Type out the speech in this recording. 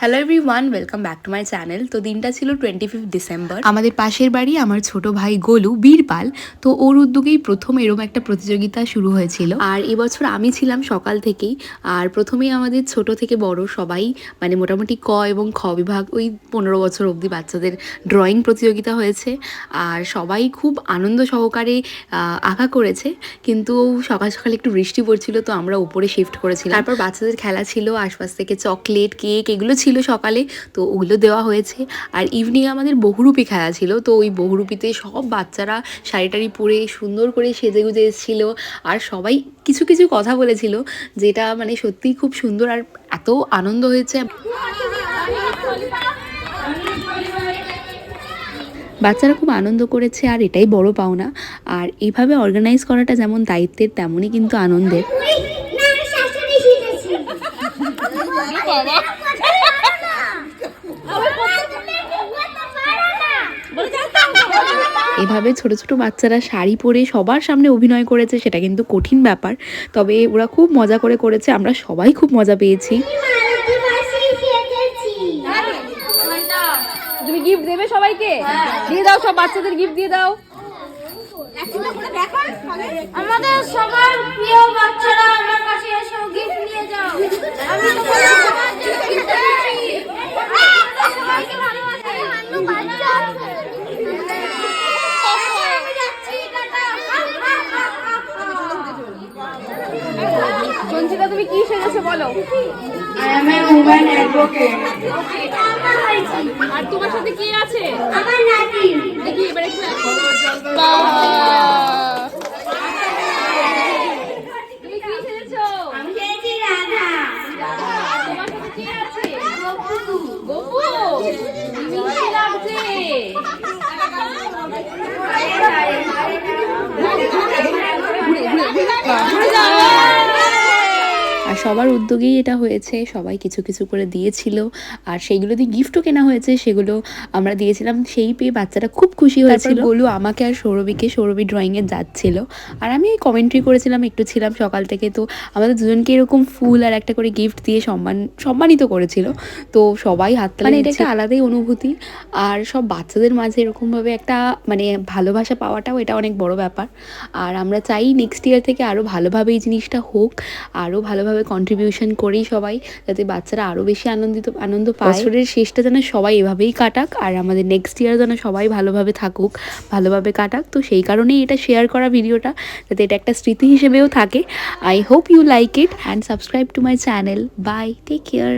Hello everyone, welcome back to my channel. তো দিনটা ছিল 25 ডিসেম্বর। আমাদের পাশের বাড়ি আমার ছোট ভাই গোলু বীরপাল, তো ওর উদ্যোগেই প্রথম এরকম একটা প্রতিযোগিতা শুরু হয়েছিল। আর এবছর আমি ছিলাম সকাল থেকেই। আর প্রথমেই আমাদের ছোট থেকে বড় সবাই মানে মোটামুটি ক এবং খ বিভাগ ওই 15 বছর অবধি বাচ্চাদের ড্রয়িং প্রতিযোগিতা হয়েছে। আর সবাই খুব আনন্দ সহকারে আঁকা করেছে, কিন্তু সকাল সকাল একটু বৃষ্টি পড়ছিল, তো আমরা উপরে শিফট করেছিলাম। তারপর বাচ্চাদের খেলা ছিল, আশপাশ থেকে চকলেট কেক এগুলো ছিল সকালে, তো ওগুলো দেওয়া হয়েছে। আর ইভিনিংয়ে আমাদের বহুরূপী খেলা ছিল, তো ওই বহুরূপীতে সব বাচ্চারা শাড়ি টাড়ি পরে সুন্দর করে সেজে গুজে এসেছিল। আর সবাই কিছু কিছু কথা বলেছিল, যেটা মানে সত্যিই খুব সুন্দর আর এত আনন্দ হয়েছে। বাচ্চারা খুব আনন্দ করেছে, আর এটাই বড় পাওনা। আর এইভাবে অর্গানাইজ করাটা যেমন দায়িত্বের, তেমনই কিন্তু আনন্দের। এভাবে ছোট ছোট বাচ্চারা শাড়ি পরে সবার সামনে অভিনয় করেছে, সেটা কিন্তু কঠিন ব্যাপার। তবে ওরা খুব মজা করে করেছে, আমরা সবাই খুব মজা পেয়েছি। তুমি গিফট দেবে সবাইকে? দিয়ে দাও, সব বাচ্চাদের গিফট দিয়ে দাও। আমাদের সবার প্রিয় বাচ্চারা আমার কাছে এসে গিফট নিয়ে যাও। আমি তোমাদের গিফট দিচ্ছি। সবাইকে ভালোবাসি। ভালো বাচ্চা আছে। আমি যাচ্ছি, টাটা। সঞ্চিতা, তুমি কি সেজেছো বলো? I am a woman advocate. আর তোমার সাথে কে আছে? আমার নাতি। দেখি এবারে একটু তুমি কি সেজেছো? আমি চেয়েছি রাধা। তোমার সাথে কে আছে? গপু। মিষ্টি লাগছে। আর সবার উদ্যোগেই এটা হয়েছে, সবাই কিছু কিছু করে দিয়েছিল। আর সেইগুলো দিয়ে গিফটও কেনা হয়েছে, সেগুলো আমরা দিয়েছিলাম। সেই পেয়ে বাচ্চারা খুব খুশি হয়েছিল। বলু আমাকে আর সৌরভী ড্রয়িংয়ে যাচ্ছিল, আর আমি কমেন্ট্রি করেছিলাম, একটু ছিলাম সকাল থেকে। তো আমাদের দুজনকে এরকম ফুল আর একটা করে গিফট দিয়ে সম্মানিত করেছিল। তো সবাই হাততালি, মানে এটা একটা আলাদাই অনুভূতি। আর সব বাচ্চাদের মাঝে এরকমভাবে একটা মানে ভালোবাসা পাওয়াটাও এটা অনেক বড় ব্যাপার। আর আমরা চাই নেক্সট ইয়ার থেকে আরও ভালোভাবে এই জিনিসটা হোক, আরও ভালোভাবে কন্ট্রিবিউশন করি সবাই, যাতে বাচ্চারা আরও বেশি আনন্দ পায়। বছরের শেষটা যেন সবাই এভাবেই কাটাক, আর আমাদের নেক্সট ইয়ার যেন সবাই ভালোভাবে থাকুক, ভালোভাবে কাটাক। তো সেই কারণেই এটা শেয়ার করা ভিডিওটা, যাতে এটা একটা স্মৃতি হিসেবেও থাকে। I hope you like it and subscribe to my channel. Bye, take care.